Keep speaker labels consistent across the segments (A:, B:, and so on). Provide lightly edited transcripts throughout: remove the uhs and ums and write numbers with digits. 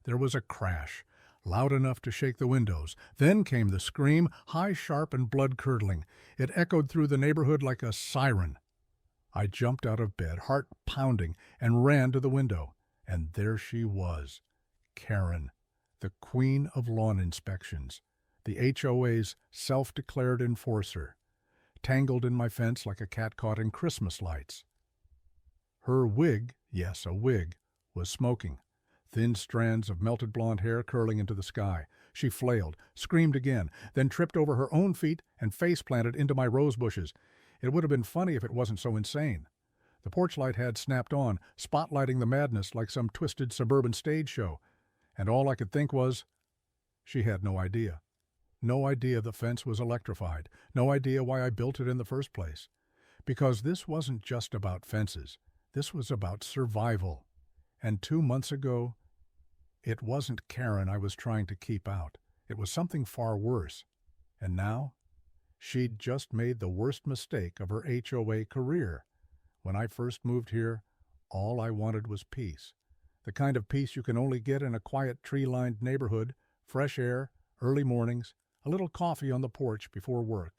A: There was a crash, loud enough to shake the windows. Then came the scream, high, sharp, and blood-curdling. It echoed through the neighborhood like a siren. I jumped out of bed, heart pounding, and ran to the window. And there she was, Karen, the queen of lawn inspections, the HOA's self-declared enforcer, tangled in my fence like a cat caught in Christmas lights. Her wig, yes, a wig, was smoking, thin strands of melted blonde hair curling into the sky. She flailed, screamed again, then tripped over her own feet and face-planted into my rose bushes. It would have been funny if it wasn't so insane. The porch light had snapped on, spotlighting the madness like some twisted suburban stage show. And all I could think was, she had no idea. No idea the fence was electrified. No idea why I built it in the first place. Because this wasn't just about fences. This was about survival. And 2 months ago, it wasn't Karen I was trying to keep out. It was something far worse. And now, she'd just made the worst mistake of her HOA career. When I first moved here, all I wanted was peace. The kind of peace you can only get in a quiet tree-lined neighborhood, fresh air, early mornings, a little coffee on the porch before work.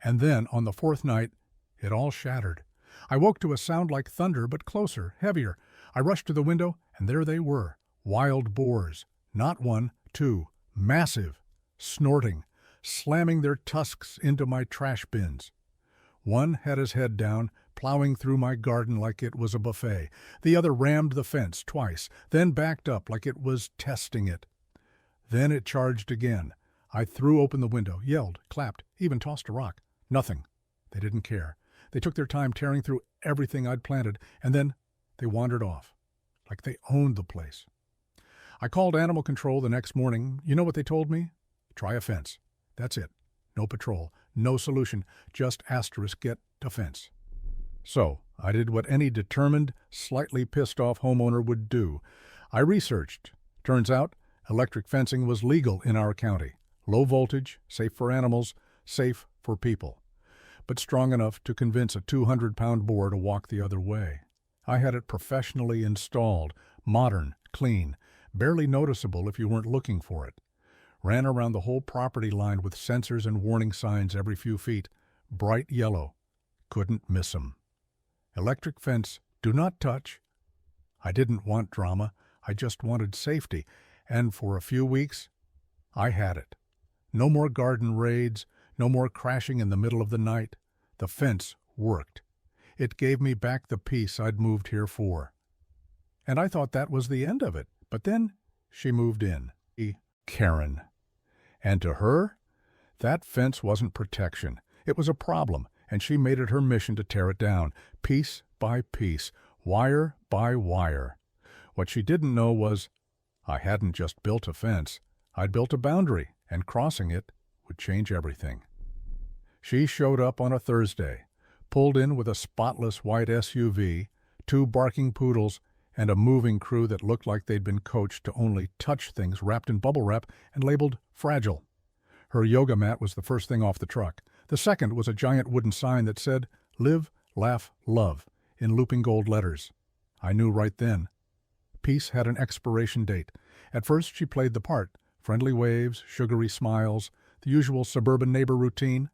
A: And then, on the fourth night, it all shattered. I woke to a sound like thunder, but closer, heavier. I rushed to the window, and there they were, wild boars. Not one, two, massive, snorting, slamming their tusks into my trash bins. One had his head down, plowing through my garden like it was a buffet. The other rammed the fence twice, then backed up like it was testing it. Then it charged again. I threw open the window, yelled, clapped, even tossed a rock. Nothing. They didn't care. They took their time tearing through everything I'd planted, and then they wandered off, like they owned the place. I called animal control the next morning. You know what they told me? Try a fence. That's it. No patrol. No solution. Just get a fence. So I did what any determined, slightly pissed-off homeowner would do. I researched. Turns out, electric fencing was legal in our county. Low voltage, safe for animals, safe for people. But strong enough to convince a 200-pound boar to walk the other way. I had it professionally installed, modern, clean, barely noticeable if you weren't looking for it. Ran around the whole property line with sensors and warning signs every few feet. Bright yellow. Couldn't miss 'em. Electric fence, do not touch. I didn't want drama. I just wanted safety. And for a few weeks, I had it. No more garden raids, no more crashing in the middle of the night. The fence worked. It gave me back the peace I'd moved here for. And I thought that was the end of it. But then she moved in. Karen. And to her, that fence wasn't protection. It was a problem, and she made it her mission to tear it down, piece by piece, wire by wire. What she didn't know was, I hadn't just built a fence. I'd built a boundary, and crossing it would change everything. She showed up on a Thursday, pulled in with a spotless white SUV, 2 barking poodles, and a moving crew that looked like they'd been coached to only touch things wrapped in bubble wrap and labeled fragile. Her yoga mat was the first thing off the truck. The second was a giant wooden sign that said, Live, Laugh, Love, in looping gold letters. I knew right then. Peace had an expiration date. At first she played the part, friendly waves, sugary smiles, the usual suburban neighbor routine.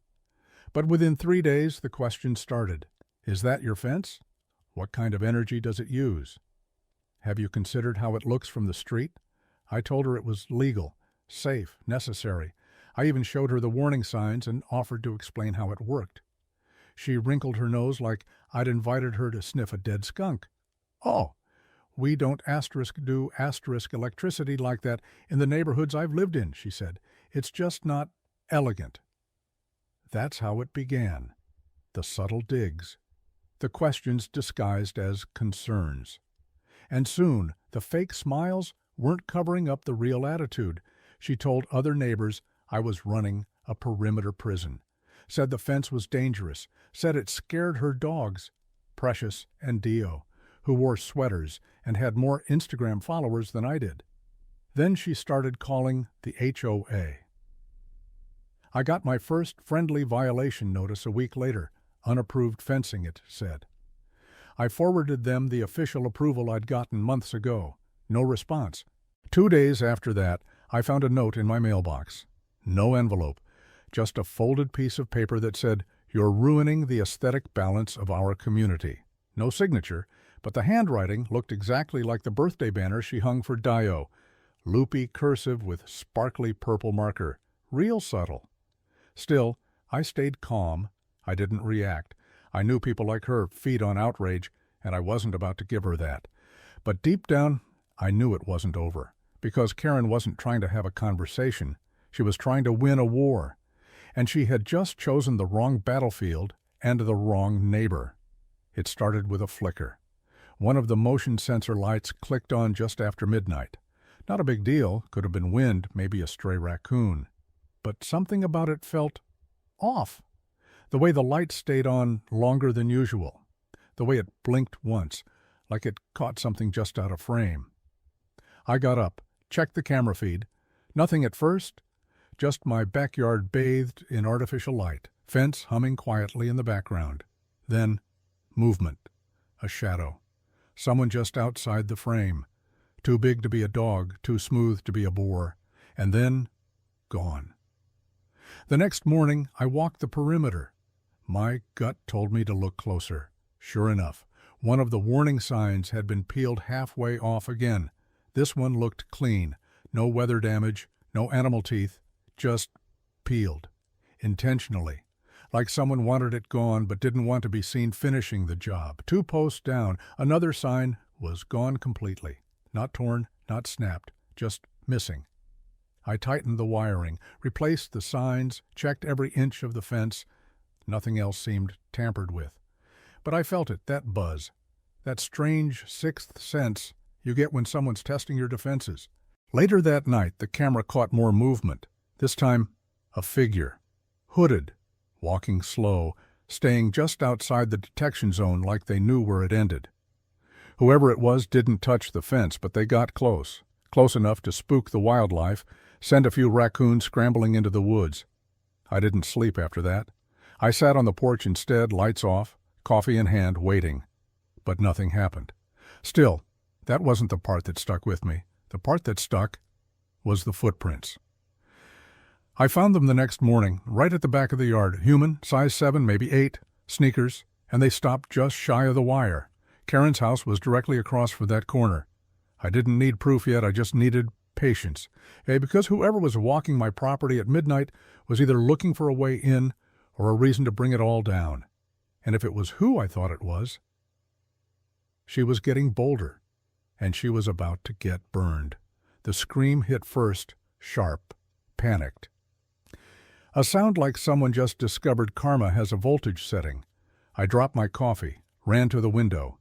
A: But within 3 days the question started. Is that your fence? What kind of energy does it use? Have you considered how it looks from the street? I told her it was legal, safe, necessary. I even showed her the warning signs and offered to explain how it worked. She wrinkled her nose like I'd invited her to sniff a dead skunk. Oh, we don't do electricity like that in the neighborhoods I've lived in, she said. It's just not elegant. That's how it began. The subtle digs. The questions disguised as concerns. And soon, the fake smiles weren't covering up the real attitude. She told other neighbors I was running a perimeter prison. Said the fence was dangerous. Said it scared her dogs, Precious and Dio, who wore sweaters and had more Instagram followers than I did. Then she started calling the HOA. I got my first friendly violation notice a week later. Unapproved fencing, it said. I forwarded them the official approval I'd gotten months ago. No response. 2 days after that, I found a note in my mailbox. No envelope, just a folded piece of paper that said, "You're ruining the aesthetic balance of our community." No signature, but the handwriting looked exactly like the birthday banner she hung for Dio. Loopy cursive with sparkly purple marker. Real subtle. Still, I stayed calm. I didn't react. I knew people like her feed on outrage, and I wasn't about to give her that. But deep down, I knew it wasn't over, because Karen wasn't trying to have a conversation. She was trying to win a war. And she had just chosen the wrong battlefield and the wrong neighbor. It started with a flicker. One of the motion sensor lights clicked on just after midnight. Not a big deal, could have been wind, maybe a stray raccoon. But something about it felt off. The way the light stayed on longer than usual. The way it blinked once, like it caught something just out of frame. I got up, checked the camera feed. Nothing at first, just my backyard bathed in artificial light, fence humming quietly in the background. Then, movement, a shadow. Someone just outside the frame. Too big to be a dog, too smooth to be a boar. And then, gone. The next morning, I walked the perimeter. My gut told me to look closer. Sure enough, one of the warning signs had been peeled halfway off again. This one looked clean. No weather damage, no animal teeth, just peeled. Intentionally. Like someone wanted it gone but didn't want to be seen finishing the job. 2 posts down, another sign was gone completely. Not torn, not snapped, just missing. I tightened the wiring, replaced the signs, checked every inch of the fence. Nothing else seemed tampered with. But I felt it, that buzz, that strange sixth sense you get when someone's testing your defenses. Later that night, the camera caught more movement. This time, a figure. Hooded, walking slow, staying just outside the detection zone like they knew where it ended. Whoever it was didn't touch the fence, but they got close. Close enough to spook the wildlife, send a few raccoons scrambling into the woods. I didn't sleep after that. I sat on the porch instead, lights off, coffee in hand, waiting. But nothing happened. Still, that wasn't the part that stuck with me. The part that stuck was the footprints. I found them the next morning, right at the back of the yard. Human, size 7, maybe 8, sneakers, and they stopped just shy of the wire. Karen's house was directly across from that corner. I didn't need proof yet, I just needed patience. Because whoever was walking my property at midnight was either looking for a way in or a reason to bring it all down. And if it was who I thought it was, she was getting bolder, and she was about to get burned. The scream hit first, sharp, panicked. A sound like someone just discovered karma has a voltage setting. I dropped my coffee, ran to the window,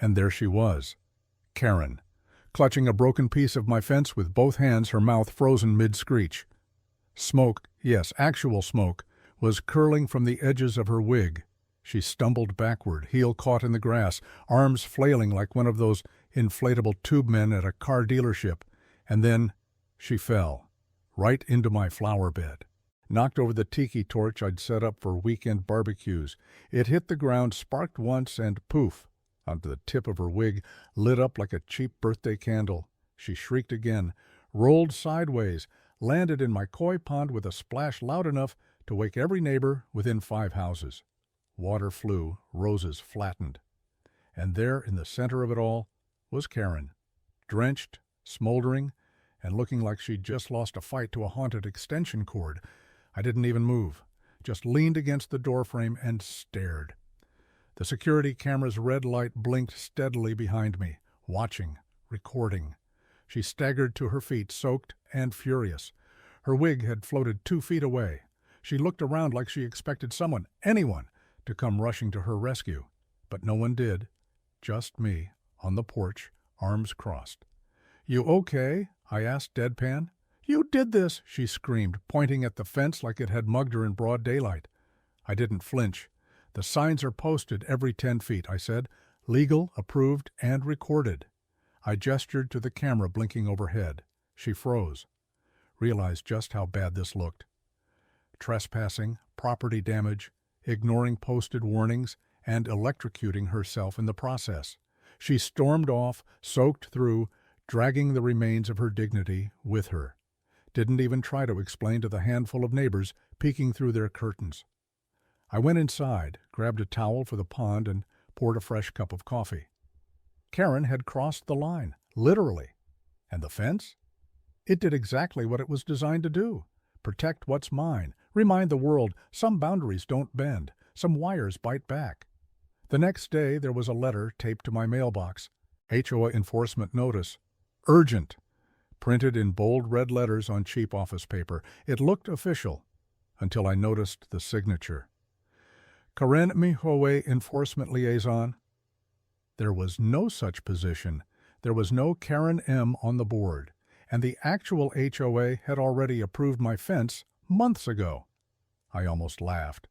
A: and there she was, Karen, clutching a broken piece of my fence with both hands, her mouth frozen mid-screech. Smoke, yes, actual smoke, was curling from the edges of her wig. She stumbled backward, heel caught in the grass, arms flailing like one of those inflatable tube men at a car dealership, and then she fell, right into my flower bed. Knocked over the tiki torch I'd set up for weekend barbecues. It hit the ground, sparked once, and poof, onto the tip of her wig, lit up like a cheap birthday candle. She shrieked again, rolled sideways, landed in my koi pond with a splash loud enough to wake every neighbor within 5 houses. Water flew, roses flattened. And there, in the center of it all, was Karen, drenched, smoldering, and looking like she'd just lost a fight to a haunted extension cord. I didn't even move, just leaned against the doorframe and stared. The security camera's red light blinked steadily behind me, watching, recording. She staggered to her feet, soaked and furious. Her wig had floated 2 feet away. She looked around like she expected someone, anyone, to come rushing to her rescue. But no one did. Just me, on the porch, arms crossed. "You okay?" I asked, deadpan. "You did this!" she screamed, pointing at the fence like it had mugged her in broad daylight. I didn't flinch. "The signs are posted every 10 feet, I said. Legal, approved, and recorded. I gestured to the camera blinking overhead. She froze. Realized just how bad this looked. Trespassing, property damage, ignoring posted warnings, and electrocuting herself in the process. She stormed off, soaked through, dragging the remains of her dignity with her. Didn't even try to explain to the handful of neighbors peeking through their curtains. I went inside, grabbed a towel for the pond, and poured a fresh cup of coffee. Karen had crossed the line, literally. And the fence? It did exactly what it was designed to do. Protect what's mine. Remind the world some boundaries don't bend. Some wires bite back. The next day there was a letter taped to my mailbox. HOA enforcement notice. Urgent. Printed in bold red letters on cheap office paper. It looked official, until I noticed the signature. Karen HOA Enforcement Liaison. There was no such position. There was no Karen M. on the board, and the actual HOA had already approved my fence months ago. I almost laughed.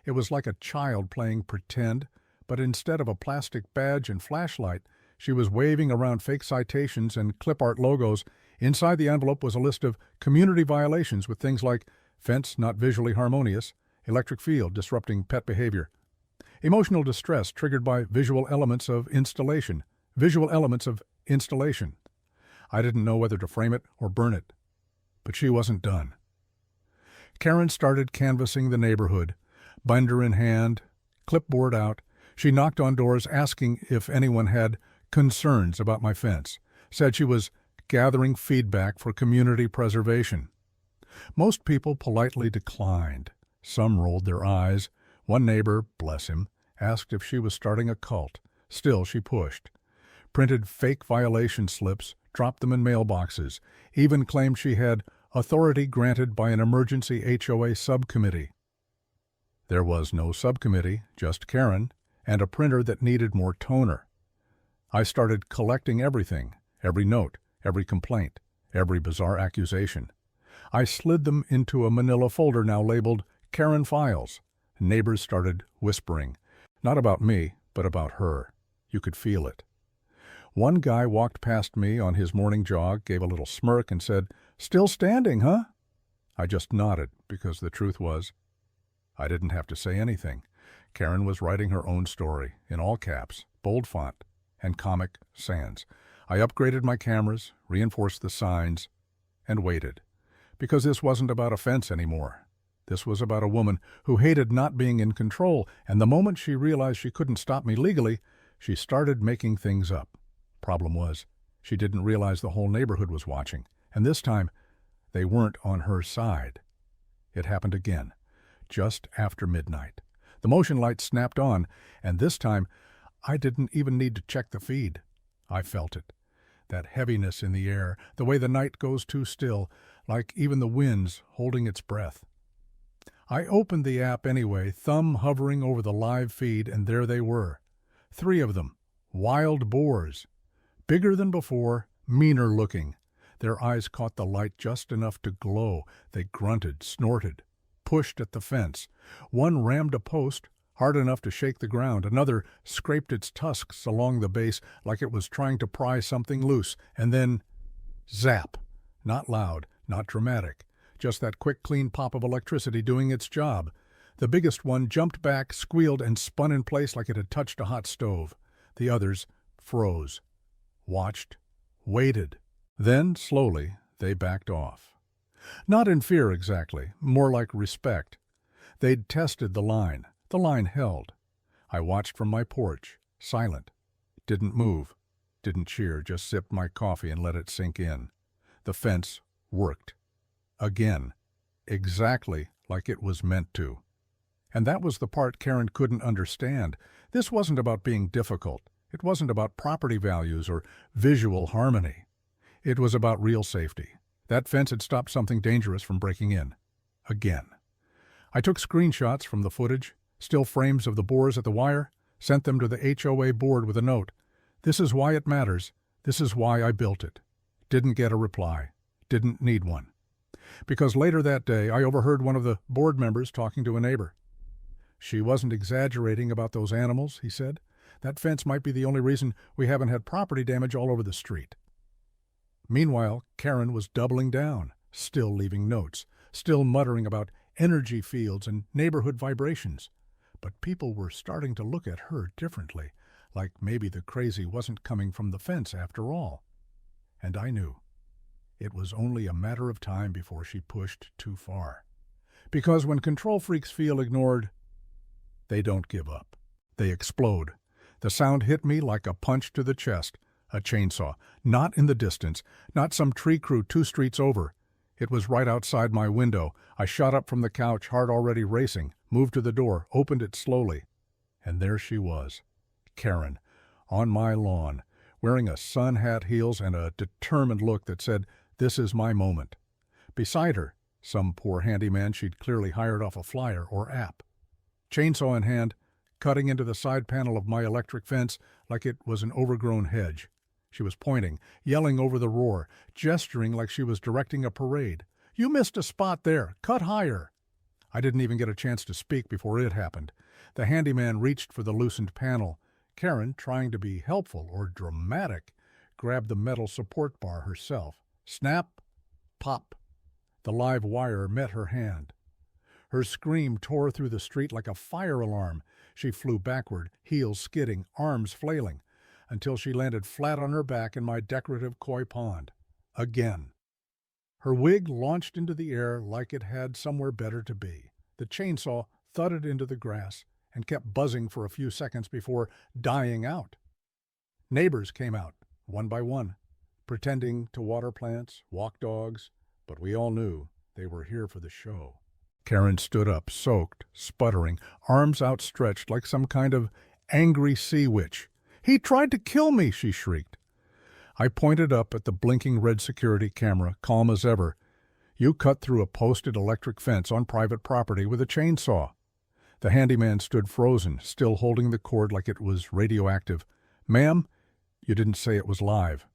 A: It was like a child playing pretend, but instead of a plastic badge and flashlight, she was waving around fake citations and clip art logos. Inside the envelope was a list of community violations with things like fence not visually harmonious, electric field disrupting pet behavior, emotional distress triggered by visual elements of installation. I didn't know whether to frame it or burn it. But she wasn't done. Karen started canvassing the neighborhood, binder in hand, clipboard out. She knocked on doors asking if anyone had concerns about my fence, said she was gathering feedback for community preservation. Most people politely declined. Some rolled their eyes. One neighbor, bless him, asked if she was starting a cult. Still, she pushed. Printed fake violation slips, dropped them in mailboxes, even claimed she had authority granted by an emergency HOA subcommittee. There was no subcommittee, just Karen, and a printer that needed more toner. I started collecting everything, every note, every complaint, every bizarre accusation. I slid them into a manila folder now labeled Karen Files. Neighbors started whispering, not about me, but about her. You could feel it. One guy walked past me on his morning jog, gave a little smirk, and said, "Still standing, huh?" I just nodded, because the truth was, I didn't have to say anything. Karen was writing her own story, in all caps, bold font, and Comic Sans. I upgraded my cameras, reinforced the signs, and waited. Because this wasn't about a fence anymore. This was about a woman who hated not being in control, and the moment she realized she couldn't stop me legally, she started making things up. Problem was, she didn't realize the whole neighborhood was watching, and this time, they weren't on her side. It happened again, just after midnight. The motion light snapped on, and this time, I didn't even need to check the feed. I felt it. That heaviness in the air, the way the night goes too still, like even the wind's holding its breath. I opened the app anyway, thumb hovering over the live feed, and there they were. 3 of them, wild boars. Bigger than before, meaner looking. Their eyes caught the light just enough to glow. They grunted, snorted, pushed at the fence. One rammed a post, hard enough to shake the ground. Another scraped its tusks along the base like it was trying to pry something loose. And then, zap. Not loud, not dramatic. Just that quick, clean pop of electricity doing its job. The biggest one jumped back, squealed, and spun in place like it had touched a hot stove. The others froze, watched, waited. Then, slowly, they backed off. Not in fear exactly, more like respect. They'd tested the line. The line held. I watched from my porch, silent. Didn't move, didn't cheer, just sipped my coffee and let it sink in. The fence worked. Again, exactly like it was meant to. And that was the part Karen couldn't understand. This wasn't about being difficult. It wasn't about property values or visual harmony. It was about real safety. That fence had stopped something dangerous from breaking in. Again. I took screenshots from the footage, still frames of the boars at the wire, sent them to the HOA board with a note. This is why it matters. This is why I built it. Didn't get a reply. Didn't need one. Because later that day, I overheard one of the board members talking to a neighbor. She wasn't exaggerating about those animals, he said. That fence might be the only reason we haven't had property damage all over the street. Meanwhile, Karen was doubling down, still leaving notes, still muttering about energy fields and neighborhood vibrations. But people were starting to look at her differently, like maybe the crazy wasn't coming from the fence after all. And I knew it was only a matter of time before she pushed too far. Because when control freaks feel ignored, they don't give up. They explode. The sound hit me like a punch to the chest, a chainsaw, not in the distance, not some tree crew 2 streets over. It was right outside my window. I shot up from the couch, heart already racing, moved to the door, opened it slowly. And there she was, Karen, on my lawn, wearing a sun hat, heels, and a determined look that said, "This is my moment." Beside her, some poor handyman she'd clearly hired off a flyer or app. Chainsaw in hand, cutting into the side panel of my electric fence like it was an overgrown hedge. She was pointing, yelling over the roar, gesturing like she was directing a parade. "You missed a spot there. Cut higher." I didn't even get a chance to speak before it happened. The handyman reached for the loosened panel. Karen, trying to be helpful or dramatic, grabbed the metal support bar herself. Snap, pop. The live wire met her hand. Her scream tore through the street like a fire alarm. She flew backward, heels skidding, arms flailing, until she landed flat on her back in my decorative koi pond. Again. Her wig launched into the air like it had somewhere better to be. The chainsaw thudded into the grass and kept buzzing for a few seconds before dying out. Neighbors came out, one by one, pretending to water plants, walk dogs, but we all knew they were here for the show. Karen stood up, soaked, sputtering, arms outstretched like some kind of angry sea witch. "He tried to kill me!" she shrieked. I pointed up at the blinking red security camera, calm as ever. "You cut through a posted electric fence on private property with a chainsaw." The handyman stood frozen, still holding the cord like it was radioactive. "Ma'am, you didn't say it was live."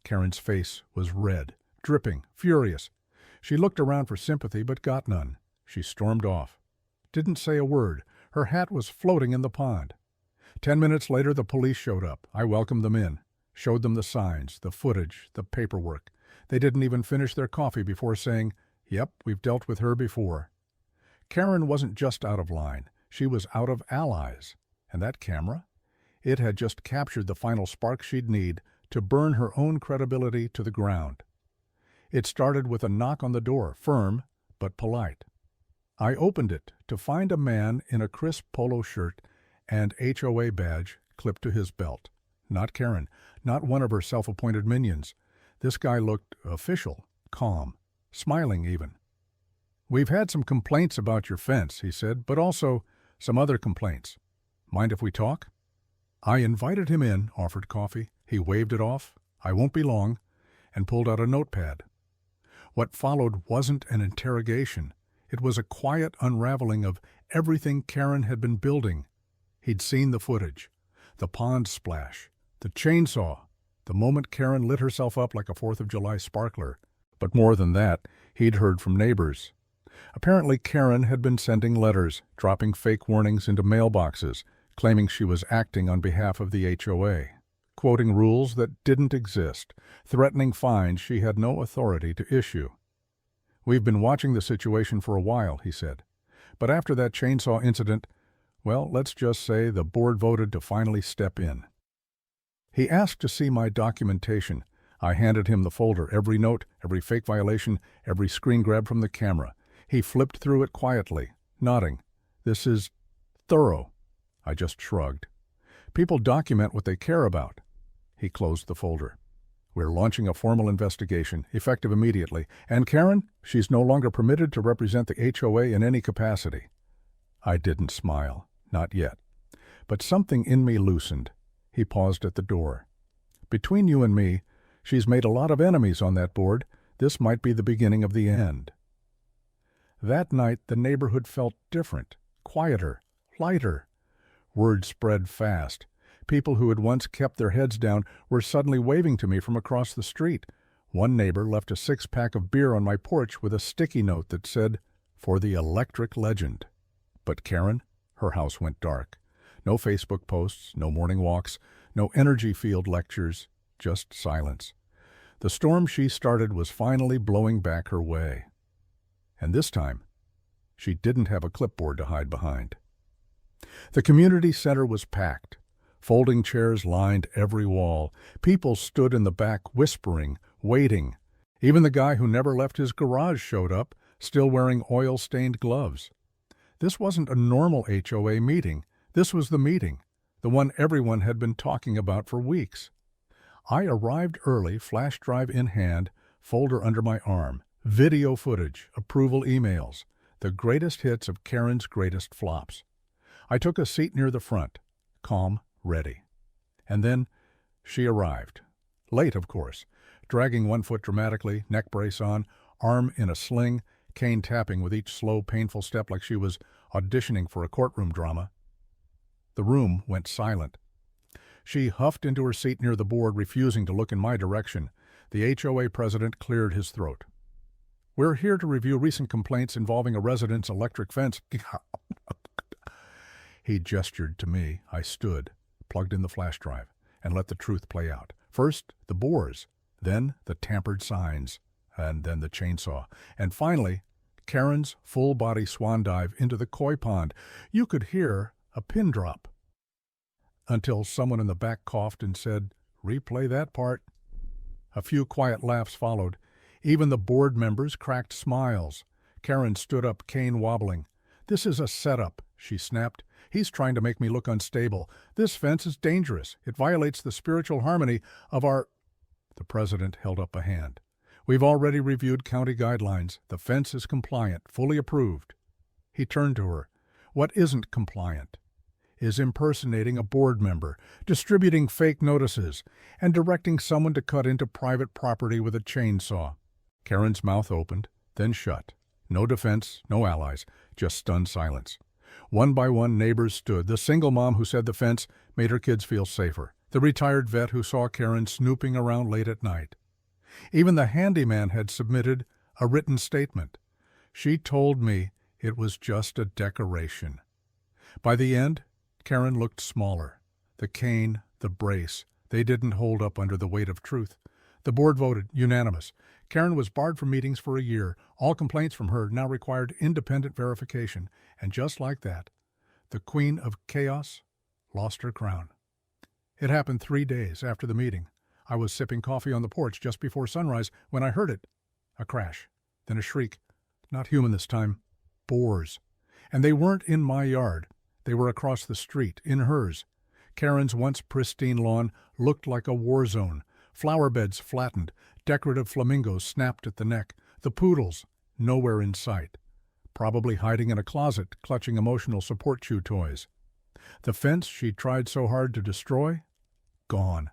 A: Karen's face was red, dripping, furious. She looked around for sympathy but got none. She stormed off. Didn't say a word. Her hat was floating in the pond. 10 minutes later, the police showed up. I welcomed them in, showed them the signs, the footage, the paperwork. They didn't even finish their coffee before saying, "Yep, we've dealt with her before." Karen wasn't just out of line. She was out of allies. And that camera? It had just captured the final spark she'd need to burn her own credibility to the ground. It started with a knock on the door, firm but polite. I opened it to find a man in a crisp polo shirt and HOA badge clipped to his belt. Not Karen, not one of her self-appointed minions. This guy looked official, calm, smiling even. "We've had some complaints about your fence," he said, "but also some other complaints. Mind if we talk?" I invited him in, offered coffee. He waved it off, "I won't be long," and pulled out a notepad. What followed wasn't an interrogation. It was a quiet unraveling of everything Karen had been building. He'd seen the footage, the pond splash, the chainsaw, the moment Karen lit herself up like a 4th of July sparkler. But more than that, he'd heard from neighbors. Apparently Karen had been sending letters, dropping fake warnings into mailboxes, claiming she was acting on behalf of the HOA, quoting rules that didn't exist, threatening fines she had no authority to issue. "We've been watching the situation for a while," he said. "But after that chainsaw incident, well, let's just say the board voted to finally step in." He asked to see my documentation. I handed him the folder, every note, every fake violation, every screen grab from the camera. He flipped through it quietly, nodding. "This is thorough." I just shrugged. "People document what they care about." He closed the folder. "We're launching a formal investigation, effective immediately. And Karen, she's no longer permitted to represent the HOA in any capacity." I didn't smile. Not yet. But something in me loosened. He paused at the door. "Between you and me, she's made a lot of enemies on that board. This might be the beginning of the end." That night, the neighborhood felt different, quieter, lighter. Word spread fast. People who had once kept their heads down were suddenly waving to me from across the street. One neighbor left a 6-pack of beer on my porch with a sticky note that said, "For the electric legend." But Karen, her house went dark. No Facebook posts, no morning walks, no energy field lectures, just silence. The storm she started was finally blowing back her way. And this time, she didn't have a clipboard to hide behind. The community center was packed. Folding chairs lined every wall. People stood in the back whispering, waiting. Even the guy who never left his garage showed up, still wearing oil-stained gloves. This wasn't a normal HOA meeting. This was the meeting, the one everyone had been talking about for weeks. I arrived early, flash drive in hand, folder under my arm, video footage, approval emails, the greatest hits of Karen's greatest flops. I took a seat near the front, calm, ready. And then she arrived. Late, of course, dragging one foot dramatically, neck brace on, arm in a sling, cane tapping with each slow, painful step like she was auditioning for a courtroom drama. The room went silent. She huffed into her seat near the board, refusing to look in my direction. The HOA president cleared his throat. "We're here to review recent complaints involving a resident's electric fence." He gestured to me. I stood, plugged in the flash drive, and let the truth play out. First, the bores, then the tampered signs, and then the chainsaw. And finally, Karen's full-body swan dive into the koi pond. You could hear a pin drop. Until someone in the back coughed and said, "Replay that part." A few quiet laughs followed. Even the board members cracked smiles. Karen stood up, cane wobbling. "This is a setup," she snapped. "He's trying to make me look unstable. This fence is dangerous. It violates the spiritual harmony of our—" The president held up a hand. "We've already reviewed county guidelines. The fence is compliant, fully approved." He turned to her. "What isn't compliant is impersonating a board member, distributing fake notices, and directing someone to cut into private property with a chainsaw." Karen's mouth opened, then shut. No defense, no allies, just stunned silence. One by one, neighbors stood. The single mom who said the fence made her kids feel safer. The retired vet who saw Karen snooping around late at night. Even the handyman had submitted a written statement. She told me it was just a decoration. By the end, Karen looked smaller. The cane, the brace, they didn't hold up under the weight of truth. The board voted unanimous. Karen was barred from meetings for a year. All complaints from her now required independent verification. And just like that, the Queen of Chaos lost her crown. It happened 3 days after the meeting. I was sipping coffee on the porch just before sunrise when I heard it. A crash, then a shriek. Not human this time. Boars. And they weren't in my yard. They were across the street, in hers. Karen's once pristine lawn looked like a war zone. Flower beds flattened, decorative flamingos snapped at the neck, the poodles nowhere in sight, probably hiding in a closet, clutching emotional support chew toys. The fence she tried so hard to destroy? Gone.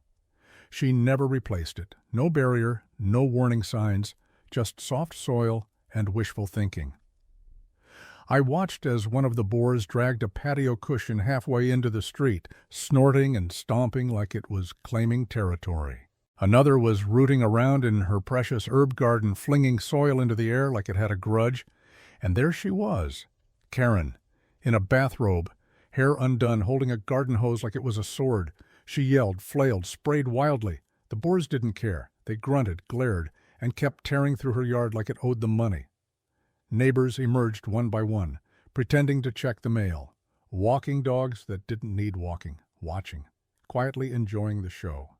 A: She never replaced it. No barrier, no warning signs, just soft soil and wishful thinking. I watched as one of the boars dragged a patio cushion halfway into the street, snorting and stomping like it was claiming territory. Another was rooting around in her precious herb garden, flinging soil into the air like it had a grudge. And there she was, Karen, in a bathrobe, hair undone, holding a garden hose like it was a sword. She yelled, flailed, sprayed wildly. The boars didn't care. They grunted, glared, and kept tearing through her yard like it owed them money. Neighbors emerged one by one, pretending to check the mail. Walking dogs that didn't need walking, watching, quietly enjoying the show.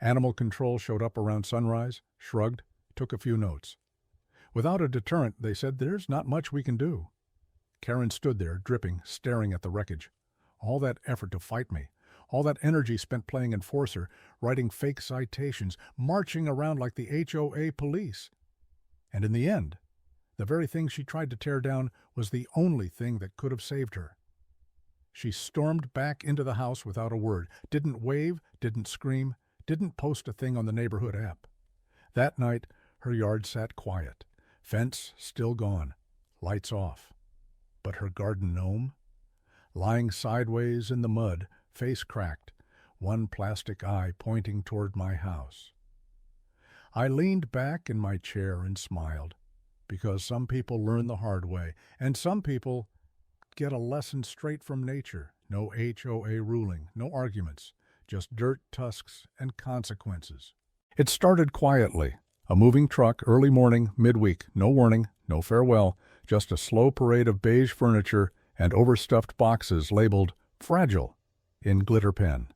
A: Animal control showed up around sunrise, shrugged, took a few notes. Without a deterrent, they said, "There's not much we can do." Karen stood there, dripping, staring at the wreckage. All that effort to fight me, all that energy spent playing enforcer, writing fake citations, marching around like the HOA police. And in the end, the very thing she tried to tear down was the only thing that could have saved her. She stormed back into the house without a word, didn't wave, didn't scream, didn't post a thing on the neighborhood app. That night, her yard sat quiet, fence still gone, lights off. But her garden gnome? Lying sideways in the mud, face cracked, one plastic eye pointing toward my house. I leaned back in my chair and smiled, because some people learn the hard way, and some people get a lesson straight from nature. No HOA ruling, no arguments, just dirt, tusks, and consequences. It started quietly. A moving truck, early morning, midweek, no warning, no farewell, just a slow parade of beige furniture and overstuffed boxes labeled "Fragile" in glitter pen.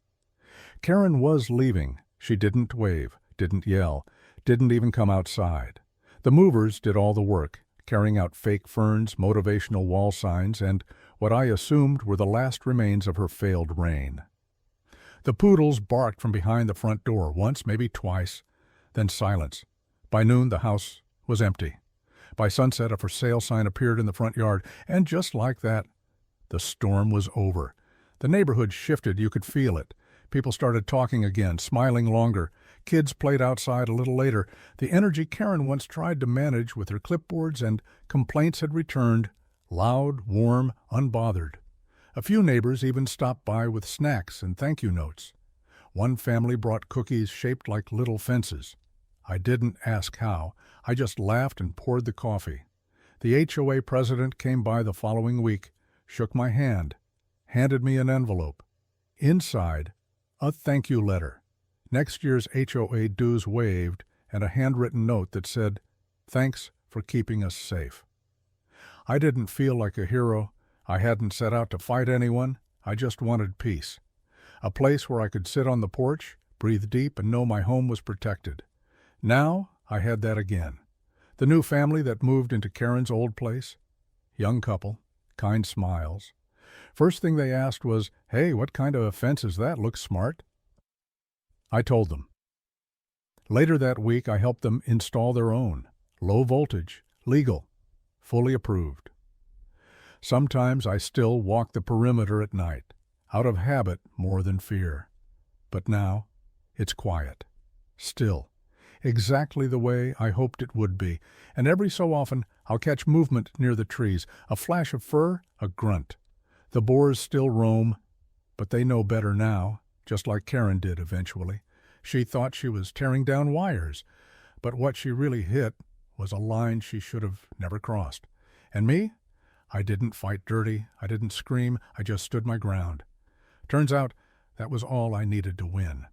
A: Karen was leaving. She didn't wave, didn't yell, didn't even come outside. The movers did all the work, carrying out fake ferns, motivational wall signs, and what I assumed were the last remains of her failed reign. The poodles barked from behind the front door, once, maybe twice, then silence. By noon, the house was empty. By sunset, a for sale sign appeared in the front yard, and just like that, the storm was over. The neighborhood shifted, you could feel it. People started talking again, smiling longer. Kids played outside a little later. The energy Karen once tried to manage with her clipboards and complaints had returned, loud, warm, unbothered. A few neighbors even stopped by with snacks and thank you notes. One family brought cookies shaped like little fences. I didn't ask how. I just laughed and poured the coffee. The HOA president came by the following week, shook my hand, handed me an envelope. Inside, a thank you letter. Next year's HOA dues waived, and a handwritten note that said, "Thanks for keeping us safe." I didn't feel like a hero. I hadn't set out to fight anyone. I just wanted peace. A place where I could sit on the porch, breathe deep, and know my home was protected. Now I had that again. The new family that moved into Karen's old place. Young couple, kind smiles. First thing they asked was, "Hey, what kind of a fence is that? Looks smart." I told them. Later that week, I helped them install their own. Low voltage, legal, fully approved. Sometimes I still walk the perimeter at night, out of habit more than fear. But now, it's quiet, still, exactly the way I hoped it would be, and every so often I'll catch movement near the trees, a flash of fur, a grunt. The boars still roam, but they know better now, just like Karen did eventually. She thought she was tearing down wires, but what she really hit was a line she should have never crossed. And me? I didn't fight dirty, I didn't scream, I just stood my ground. Turns out that was all I needed to win.